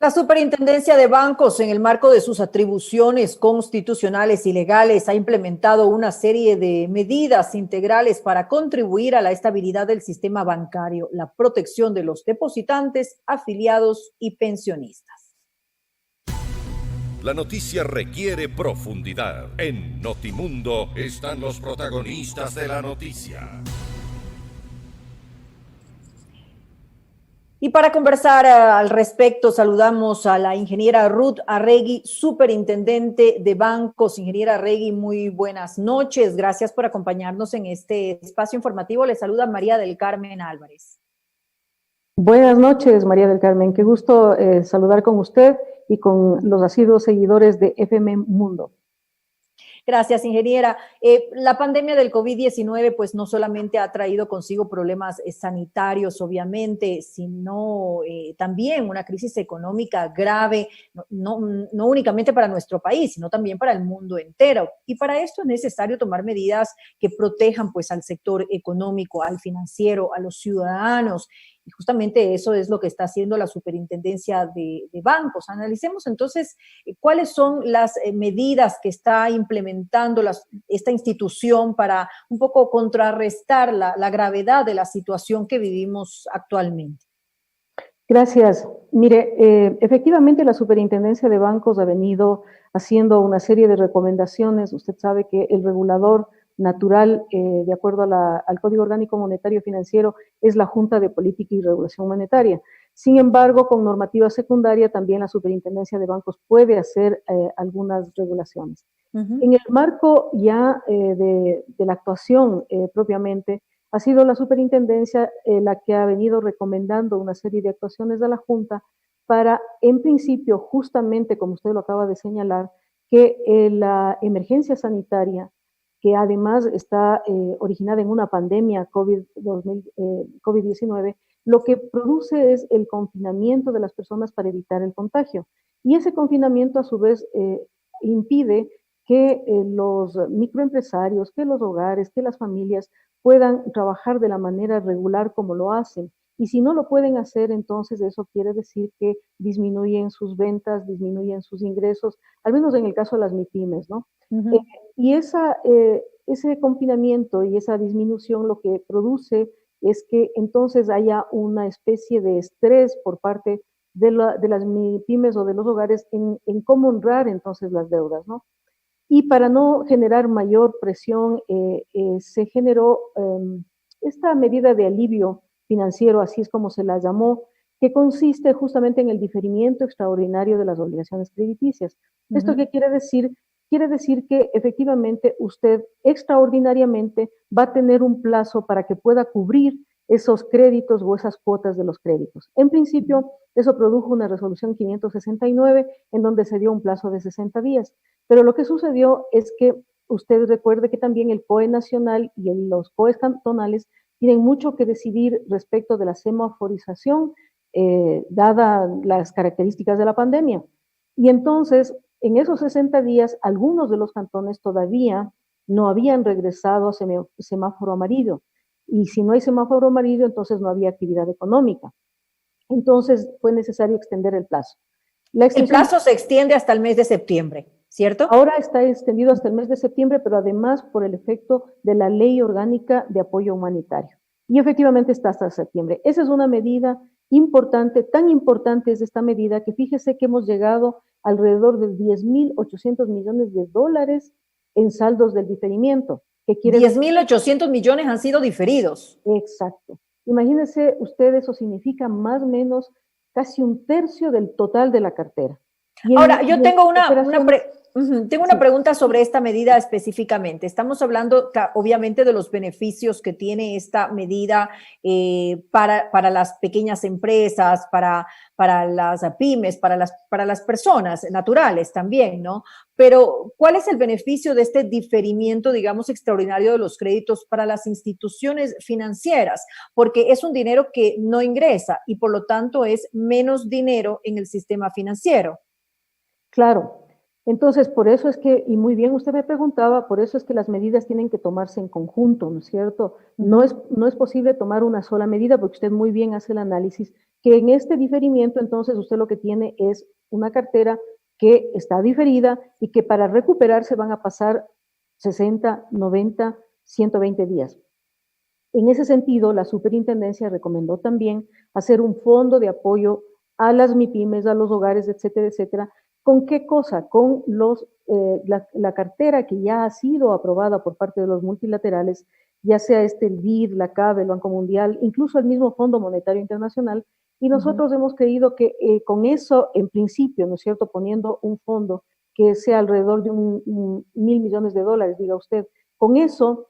La Superintendencia de Bancos, en el marco de sus atribuciones constitucionales y legales, ha implementado una serie de medidas integrales para contribuir a la estabilidad del sistema bancario, la protección de los depositantes, afiliados y pensionistas. La noticia requiere profundidad. En Notimundo están los protagonistas de la noticia. Y para conversar al respecto, saludamos a la ingeniera Ruth Arregui, superintendente de bancos. Ingeniera Arregui, muy buenas noches. Gracias por acompañarnos en este espacio informativo. Le saluda María del Carmen Álvarez. Buenas noches, María del Carmen. Qué gusto saludar con usted y con los asiduos seguidores de FM Mundo. Gracias, ingeniera. La pandemia del COVID-19 pues no solamente ha traído consigo problemas sanitarios, obviamente, sino también una crisis económica grave, no únicamente para nuestro país, sino también para el mundo entero. Y para esto es necesario tomar medidas que protejan pues al sector económico, al financiero, a los ciudadanos. Y justamente eso es lo que está haciendo la Superintendencia de Bancos. Analicemos entonces cuáles son las medidas que está implementando esta institución para un poco contrarrestar la gravedad de la situación que vivimos actualmente. Gracias. Mire, efectivamente la Superintendencia de Bancos ha venido haciendo una serie de recomendaciones. Usted sabe que el regulador natural, de acuerdo al Código Orgánico Monetario Financiero, es la Junta de Política y Regulación Monetaria. Sin embargo, con normativa secundaria, también la Superintendencia de Bancos puede hacer algunas regulaciones. En el marco ya de la actuación propiamente, ha sido la Superintendencia la que ha venido recomendando una serie de actuaciones a la Junta para, en principio, justamente como usted lo acaba de señalar, que la emergencia sanitaria, que además está originada en una pandemia COVID-19, lo que produce es el confinamiento de las personas para evitar el contagio. Y ese confinamiento, a su vez, impide que los microempresarios, que los hogares, que las familias puedan trabajar de la manera regular como lo hacen. Y si no lo pueden hacer, entonces eso quiere decir que disminuyen sus ventas, disminuyen sus ingresos, al menos en el caso de las MIPYMES, ¿no? Y ese confinamiento y esa disminución lo que produce es que entonces haya una especie de estrés por parte de las MIPYMES o de los hogares en cómo honrar entonces las deudas, ¿no? Y para no generar mayor presión, se generó esta medida de alivio financiero, así es como se la llamó, que consiste justamente en el diferimiento extraordinario de las obligaciones crediticias. ¿Esto qué quiere decir? Quiere decir que efectivamente usted extraordinariamente va a tener un plazo para que pueda cubrir esos créditos o esas cuotas de los créditos. En principio, eso produjo una resolución 569 en donde se dio un plazo de 60 días. Pero lo que sucedió es que usted recuerde que también el COE nacional y los COEs cantonales tienen mucho que decidir respecto de la semaforización, dada las características de la pandemia. Y entonces, en esos 60 días, algunos de los cantones todavía no habían regresado a semáforo amarillo. Y si no hay semáforo amarillo, entonces no había actividad económica. Entonces fue necesario extender el plazo. El plazo se extiende hasta el mes de septiembre, ¿cierto? Ahora está extendido hasta el mes de septiembre, pero además por el efecto de la Ley Orgánica de Apoyo Humanitario. Y efectivamente está hasta septiembre. Esa es una medida importante, tan importante es esta medida que fíjese que hemos llegado alrededor de 10.800 millones de dólares en saldos del diferimiento. 10.800 millones han sido diferidos. Exacto. Imagínense ustedes, eso significa más o menos casi un tercio del total de la cartera. Ahora, yo tengo una pregunta sobre esta medida específicamente. Estamos hablando, obviamente, de los beneficios que tiene esta medida para las pequeñas empresas, para las pymes, para las personas naturales también, ¿no? Pero, ¿cuál es el beneficio de este diferimiento, digamos, extraordinario de los créditos para las instituciones financieras? Porque es un dinero que no ingresa y, por lo tanto, es menos dinero en el sistema financiero. Claro, entonces por eso es que, y muy bien usted me preguntaba, por eso es que las medidas tienen que tomarse en conjunto, ¿no es cierto? No es posible tomar una sola medida porque usted muy bien hace el análisis que en este diferimiento entonces usted lo que tiene es una cartera que está diferida y que para recuperarse van a pasar 60, 90, 120 días. En ese sentido, la superintendencia recomendó también hacer un fondo de apoyo a las MIPYMES, a los hogares, etcétera, etcétera. ¿Con qué cosa? Con la cartera que ya ha sido aprobada por parte de los multilaterales, ya sea el BID, la CAB, el Banco Mundial, incluso el mismo Fondo Monetario Internacional, y nosotros hemos creído que con eso, en principio, ¿no es cierto?, poniendo un fondo que sea alrededor de $1.000 millones, diga usted, con eso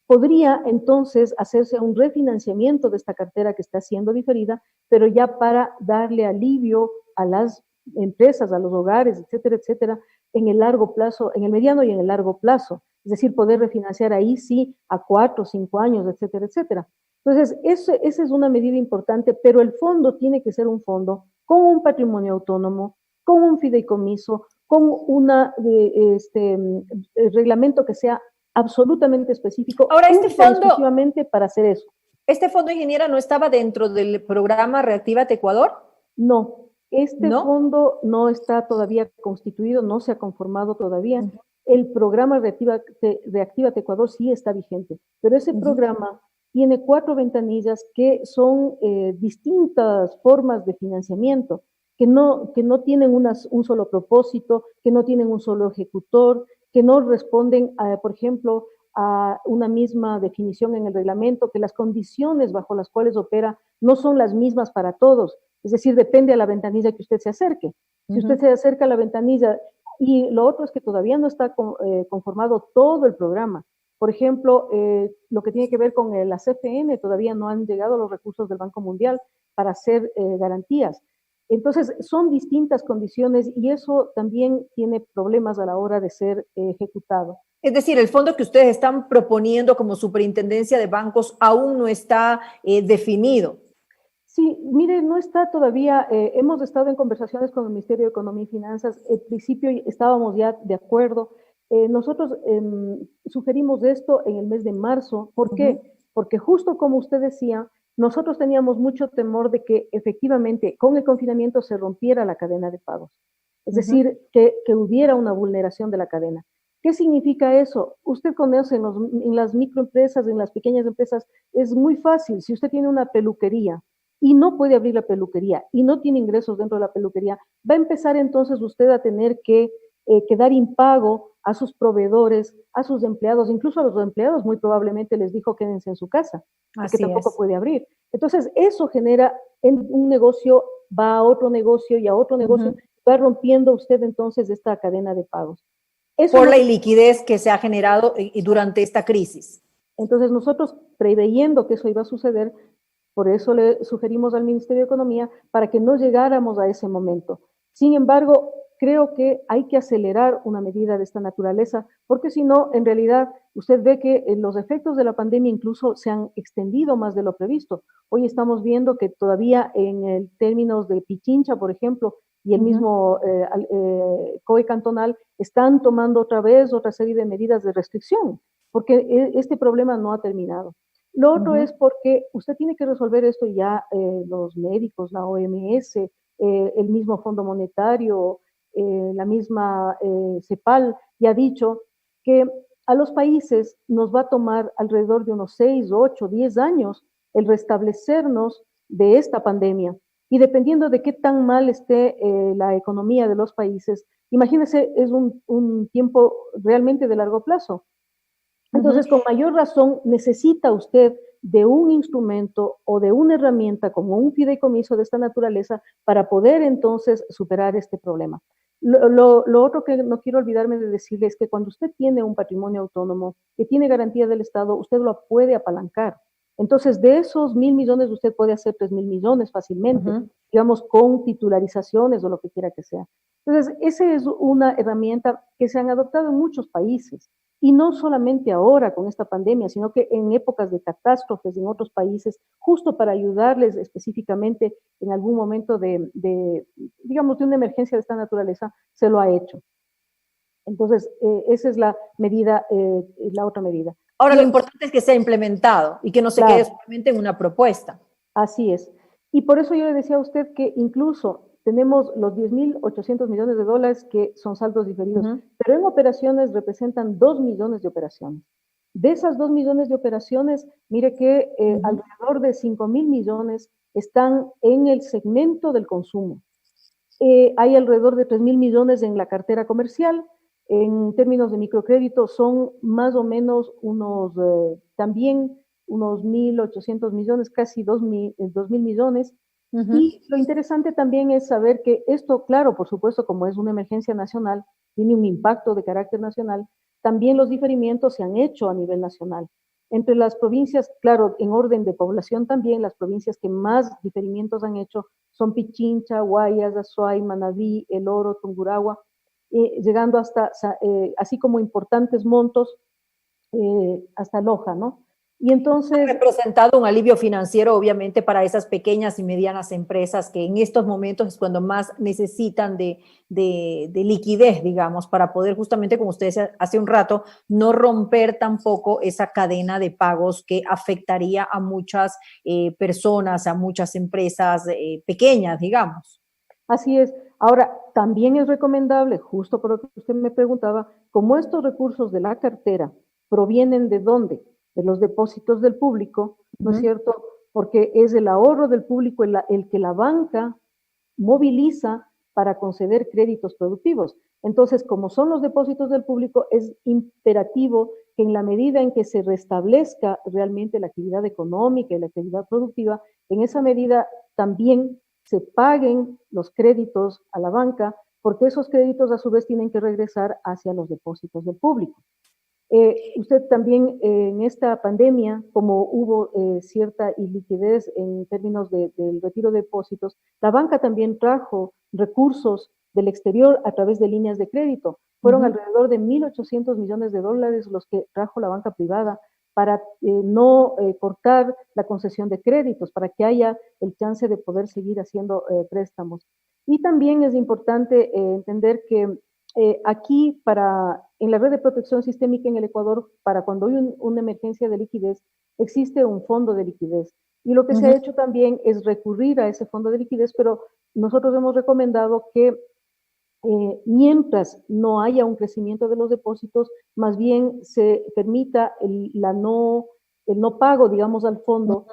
podría entonces hacerse un refinanciamiento de esta cartera que está siendo diferida, pero ya para darle alivio a las empresas, a los hogares, etcétera, etcétera, en el largo plazo, en el mediano y en el largo plazo. Es decir, poder refinanciar ahí sí a 4 o 5 años, etcétera, etcétera. Entonces, esa es una medida importante, pero el fondo tiene que ser un fondo con un patrimonio autónomo, con un fideicomiso, con un reglamento que sea absolutamente específico. Ahora, este fondo, exclusivamente para hacer eso. ¿Este fondo, ingeniera, no estaba dentro del programa Reactívate Ecuador? No, fondo no está todavía constituido, no se ha conformado todavía. El programa Reactívate Ecuador sí está vigente, pero ese programa tiene 4 ventanillas que son distintas formas de financiamiento, que no tienen un solo propósito, que no tienen un solo ejecutor, que no responden, por ejemplo, a una misma definición en el reglamento, que las condiciones bajo las cuales opera no son las mismas para todos. Es decir, depende a la ventanilla que usted se acerque. Si usted se acerca a la ventanilla, y lo otro es que todavía no está conformado todo el programa. Por ejemplo, lo que tiene que ver con la CFN, todavía no han llegado los recursos del Banco Mundial para hacer garantías. Entonces, son distintas condiciones y eso también tiene problemas a la hora de ser ejecutado. Es decir, el fondo que ustedes están proponiendo como superintendencia de bancos aún no está definido. Sí, mire, no está todavía, hemos estado en conversaciones con el Ministerio de Economía y Finanzas, al principio estábamos ya de acuerdo. Nosotros sugerimos esto en el mes de marzo. ¿Por qué? Porque justo como usted decía, nosotros teníamos mucho temor de que efectivamente con el confinamiento se rompiera la cadena de pagos. Es decir, que hubiera una vulneración de la cadena. ¿Qué significa eso? Usted conoce en las microempresas, en las pequeñas empresas, es muy fácil. Si usted tiene una peluquería y no puede abrir la peluquería y no tiene ingresos dentro de la peluquería, va a empezar entonces usted a tener que dar impago a sus proveedores, a sus empleados, incluso a los empleados muy probablemente les dijo quédense en su casa, porque tampoco puede abrir. Entonces eso genera un negocio, va a otro negocio y a otro negocio, va rompiendo usted entonces esta cadena de pagos. Eso por la iliquidez que se ha generado durante esta crisis. Entonces nosotros, preveyendo que eso iba a suceder, por eso le sugerimos al Ministerio de Economía para que no llegáramos a ese momento. Sin embargo, creo que hay que acelerar una medida de esta naturaleza, porque si no, en realidad, usted ve que los efectos de la pandemia incluso se han extendido más de lo previsto. Hoy estamos viendo que todavía en términos de Pichincha, por ejemplo, y el mismo COE cantonal están tomando otra vez otra serie de medidas de restricción, porque este problema no ha terminado. Lo otro es porque usted tiene que resolver esto ya los médicos, la OMS, el mismo Fondo Monetario, la misma CEPAL, ya ha dicho que a los países nos va a tomar alrededor de unos 6, 8, 10 años el restablecernos de esta pandemia. Y dependiendo de qué tan mal esté la economía de los países, imagínese, es un tiempo realmente de largo plazo. Entonces, con mayor razón, necesita usted de un instrumento o de una herramienta como un fideicomiso de esta naturaleza para poder entonces superar este problema. Lo otro que no quiero olvidarme de decirle es que cuando usted tiene un patrimonio autónomo que tiene garantía del Estado, usted lo puede apalancar. Entonces, de esos 1.000 millones, usted puede hacer 3.000 millones fácilmente, digamos, con titularizaciones o lo que quiera que sea. Entonces, esa es una herramienta que se han adoptado en muchos países. Y no solamente ahora con esta pandemia, sino que en épocas de catástrofes en otros países, justo para ayudarles específicamente en algún momento digamos, de una emergencia de esta naturaleza, se lo ha hecho. Entonces, esa es la medida, la otra medida. Ahora, lo importante es que sea implementado y que no se quede solamente en una propuesta. Así es. Y por eso yo le decía a usted que incluso tenemos los 10.800 millones de dólares que son saldos diferidos, pero en operaciones representan 2 millones de operaciones. De esas 2 millones de operaciones, mire que alrededor de 5.000 millones están en el segmento del consumo. Hay alrededor de 3.000 millones en la cartera comercial. En términos de microcrédito son más o menos también unos 1.800 millones, casi 2.000 millones. Y lo interesante también es saber que esto, claro, por supuesto, como es una emergencia nacional, tiene un impacto de carácter nacional, también los diferimientos se han hecho a nivel nacional. Entre las provincias, claro, en orden de población también, las provincias que más diferimientos han hecho son Pichincha, Guayas, Azuay, Manabí, El Oro, Tungurahua, llegando hasta, así como importantes montos, hasta Loja, ¿no? Y entonces... Ha representado un alivio financiero, obviamente, para esas pequeñas y medianas empresas que en estos momentos es cuando más necesitan de liquidez, digamos, para poder justamente, como usted decía hace un rato, no romper tampoco esa cadena de pagos que afectaría a muchas personas, a muchas empresas pequeñas, digamos. Así es. Ahora, también es recomendable, justo por lo que usted me preguntaba, como estos recursos de la cartera provienen de dónde? De los depósitos del público, ¿no es cierto? Porque es el ahorro del público el que la banca moviliza para conceder créditos productivos. Entonces, como son los depósitos del público, es imperativo que en la medida en que se restablezca realmente la actividad económica y la actividad productiva, en esa medida también se paguen los créditos a la banca, porque esos créditos a su vez tienen que regresar hacia los depósitos del público. Usted también en esta pandemia, como hubo cierta iliquidez en términos del retiro de depósitos, la banca también trajo recursos del exterior a través de líneas de crédito. Fueron alrededor de 1.800 millones de dólares los que trajo la banca privada para no cortar la concesión de créditos, para que haya el chance de poder seguir haciendo préstamos. Y también es importante entender que aquí, en la red de protección sistémica en el Ecuador, para cuando hay una emergencia de liquidez, existe un fondo de liquidez. Y lo que se ha hecho también es recurrir a ese fondo de liquidez, pero nosotros hemos recomendado que mientras no haya un crecimiento de los depósitos, más bien se permita el no pago, digamos, al fondo,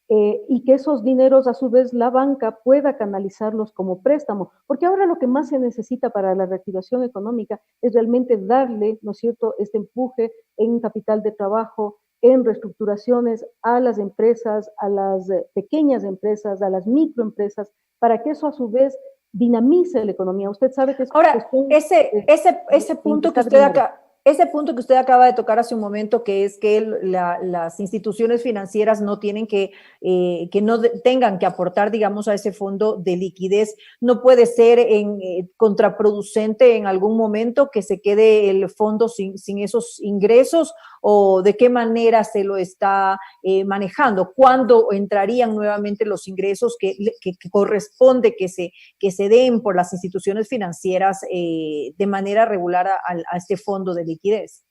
y que esos dineros a su vez la banca pueda canalizarlos como préstamo, porque ahora lo que más se necesita para la reactivación económica es realmente darle, ¿no es cierto?, este empuje en capital de trabajo, en reestructuraciones a las empresas, a las pequeñas empresas, a las microempresas, para que eso a su vez dinamice la economía. Usted sabe que es ahora, ese punto que usted acaba de tocar hace un momento, que es que las instituciones financieras no tienen que no tengan que aportar, digamos, a ese fondo de liquidez, no puede ser contraproducente en algún momento que se quede el fondo sin esos ingresos, o de qué manera se lo está manejando, cuándo entrarían nuevamente los ingresos que corresponde que se den por las instituciones financieras de manera regular a este fondo de liquidez.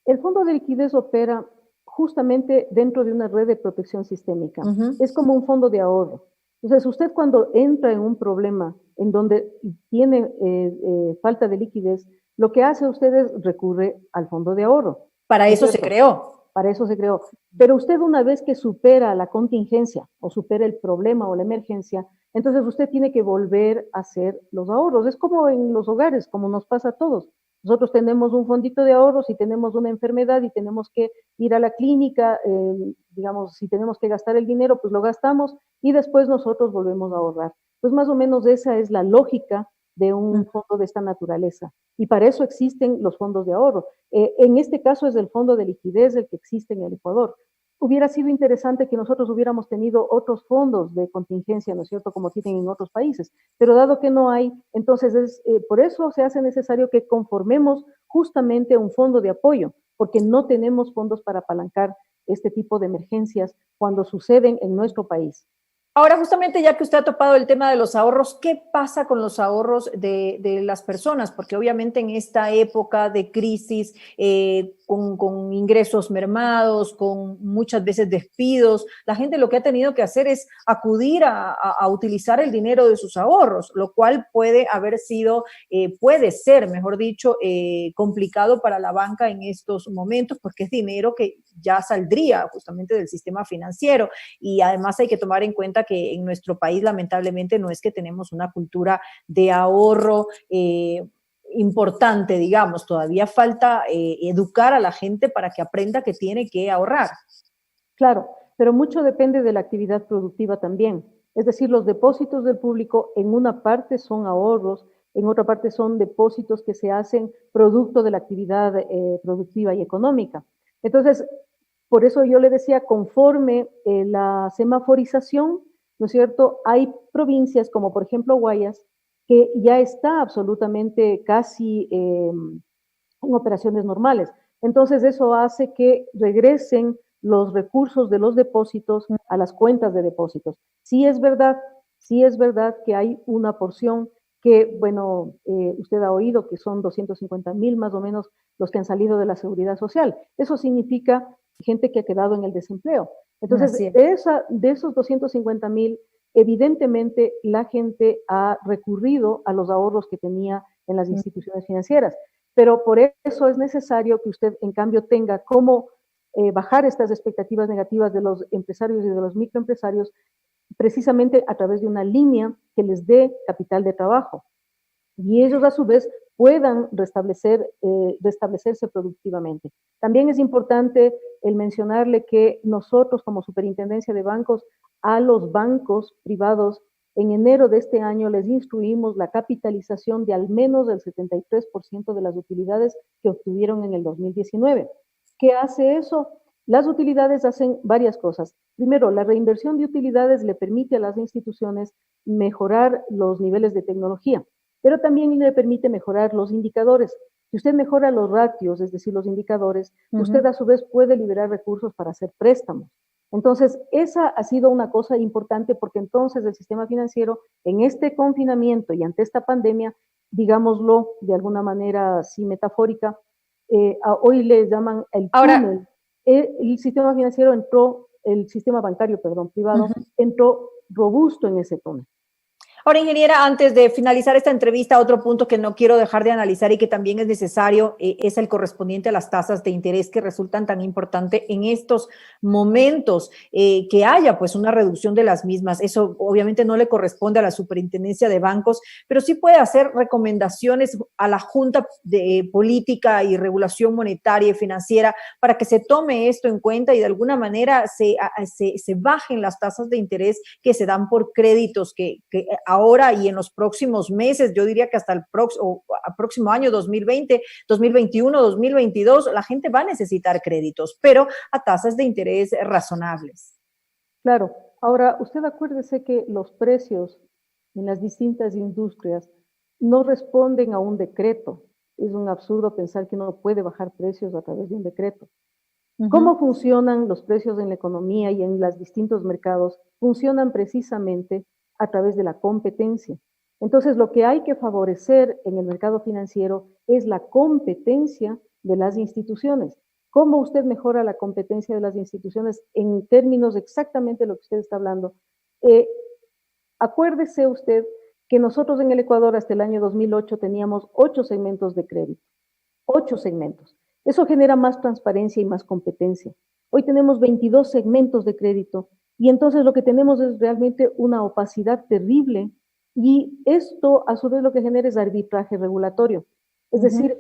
El fondo de liquidez opera justamente dentro de una red de protección sistémica. Es como un fondo de ahorro. Entonces, usted cuando entra en un problema en donde tiene falta de liquidez, lo que hace usted es recurre al fondo de ahorro. Para eso se creó. Para eso se creó. Pero usted, una vez que supera la contingencia o supera el problema o la emergencia, entonces usted tiene que volver a hacer los ahorros. Es como en los hogares, como nos pasa a todos. Nosotros tenemos un fondito de ahorros y tenemos una enfermedad y tenemos que ir a la clínica, digamos, si tenemos que gastar el dinero, pues lo gastamos y después nosotros volvemos a ahorrar. Pues más o menos esa es la lógica de un fondo de esta naturaleza. Y para eso existen los fondos de ahorro. En este caso es el fondo de liquidez el que existe en el Ecuador. Hubiera sido interesante que nosotros hubiéramos tenido otros fondos de contingencia, ¿no es cierto?, como tienen en otros países. Pero dado que no hay, entonces por eso se hace necesario que conformemos justamente un fondo de apoyo, porque no tenemos fondos para apalancar este tipo de emergencias cuando suceden en nuestro país. Ahora, justamente ya que usted ha topado el tema de los ahorros, ¿qué pasa con los ahorros de las personas? Porque obviamente en esta época de crisis, con ingresos mermados, con muchas veces despidos, la gente lo que ha tenido que hacer es acudir a utilizar el dinero de sus ahorros, lo cual puede haber sido, puede ser, mejor dicho, complicado para la banca en estos momentos, porque es dinero que ya saldría justamente del sistema financiero. Y además hay que tomar en cuenta que en nuestro país lamentablemente no es que tenemos una cultura de ahorro importante, digamos, todavía falta educar a la gente para que aprenda que tiene que ahorrar. Claro, pero mucho depende de la actividad productiva también. Es decir, los depósitos del público en una parte son ahorros, en otra parte son depósitos que se hacen producto de la actividad productiva y económica. Entonces, por eso yo le decía, conforme la semaforización, ¿no es cierto? Hay provincias como por ejemplo Guayas, que ya está absolutamente casi en operaciones normales. Entonces eso hace que regresen los recursos de los depósitos a las cuentas de depósitos. Sí es verdad que hay una porción que, bueno, usted ha oído que son 250,000 más o menos los que han salido de la seguridad social. Eso significa gente que ha quedado en el desempleo. Entonces, de esos 250,000, evidentemente la gente ha recurrido a los ahorros que tenía en las instituciones financieras, pero por eso es necesario que usted, en cambio, tenga cómo bajar estas expectativas negativas de los empresarios y de los microempresarios, precisamente a través de una línea que les dé capital de trabajo. Y ellos a su vez puedan restablecerse productivamente. También es importante el mencionarle que nosotros como Superintendencia de Bancos a los bancos privados en enero de este año les instruimos la capitalización de al menos el 73% de las utilidades que obtuvieron en el 2019. ¿Qué hace eso? Las utilidades hacen varias cosas. Primero, la reinversión de utilidades le permite a las instituciones mejorar los niveles de tecnología, pero también le permite mejorar los indicadores. Si usted mejora los ratios, es decir, los indicadores, usted a su vez puede liberar recursos para hacer préstamos. Entonces, esa ha sido una cosa importante porque entonces el sistema financiero en este confinamiento y ante esta pandemia, digámoslo de alguna manera así metafórica, hoy le llaman el túnel. El sistema financiero entró, el sistema bancario, perdón, privado, entró robusto en ese túnel. Ahora, ingeniera, antes de finalizar esta entrevista, otro punto que no quiero dejar de analizar y que también es necesario es el correspondiente a las tasas de interés que resultan tan importantes en estos momentos, que haya pues una reducción de las mismas. Eso obviamente no le corresponde a la Superintendencia de Bancos, pero sí puede hacer recomendaciones a la Junta de Política y Regulación Monetaria y Financiera para que se tome esto en cuenta y de alguna manera se bajen las tasas de interés que se dan por créditos que ahora y en los próximos meses, yo diría que hasta el próximo año 2020, 2021, 2022, la gente va a necesitar créditos, pero a tasas de interés razonables. Claro. Ahora, usted acuérdese que los precios en las distintas industrias no responden a un decreto. Es un absurdo pensar que uno puede bajar precios a través de un decreto. ¿Cómo funcionan los precios en la economía y en los distintos mercados? Funcionan precisamente a través de la competencia. Entonces, lo que hay que favorecer en el mercado financiero es la competencia de las instituciones. ¿Cómo usted mejora la competencia de las instituciones en términos exactamente de lo que usted está hablando? Acuérdese usted que nosotros en el Ecuador hasta el año 2008 teníamos 8 segmentos de crédito, 8 segmentos. Eso genera más transparencia y más competencia. Hoy tenemos 22 segmentos de crédito y entonces lo que tenemos es realmente una opacidad terrible y esto a su vez lo que genera es arbitraje regulatorio. Es decir,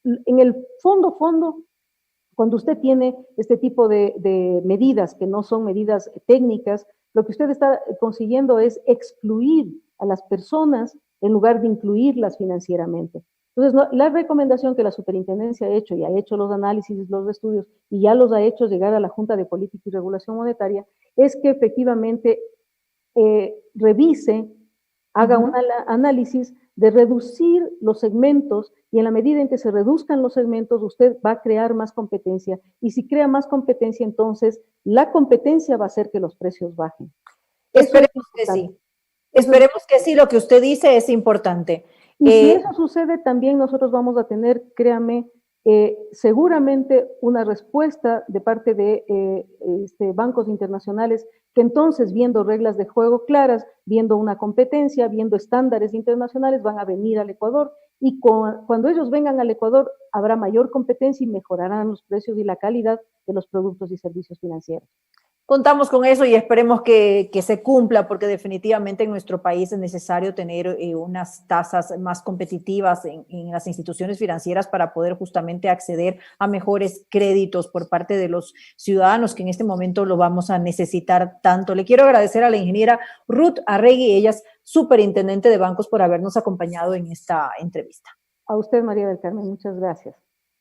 en el fondo, cuando usted tiene este tipo de medidas que no son medidas técnicas, lo que usted está consiguiendo es excluir a las personas en lugar de incluirlas financieramente. Entonces, la recomendación que la Superintendencia ha hecho y ha hecho los análisis, los estudios y ya los ha hecho llegar a la Junta de Política y Regulación Monetaria es que efectivamente revise, haga un análisis de reducir los segmentos y en la medida en que se reduzcan los segmentos, usted va a crear más competencia y si crea más competencia, entonces la competencia va a hacer que los precios bajen. Esperemos que sí. Esperemos que sí, lo que usted dice es importante. Y si eso sucede, también nosotros vamos a tener, créame, seguramente una respuesta de parte de bancos internacionales que entonces, viendo reglas de juego claras, viendo una competencia, viendo estándares internacionales, van a venir al Ecuador y cuando ellos vengan al Ecuador habrá mayor competencia y mejorarán los precios y la calidad de los productos y servicios financieros. Contamos con eso y esperemos que se cumpla, porque definitivamente en nuestro país es necesario tener unas tasas más competitivas en las instituciones financieras para poder justamente acceder a mejores créditos por parte de los ciudadanos, que en este momento lo vamos a necesitar tanto. Le quiero agradecer a la ingeniera Ruth Arregui, ella es superintendente de bancos, por habernos acompañado en esta entrevista. A usted, María del Carmen, muchas gracias.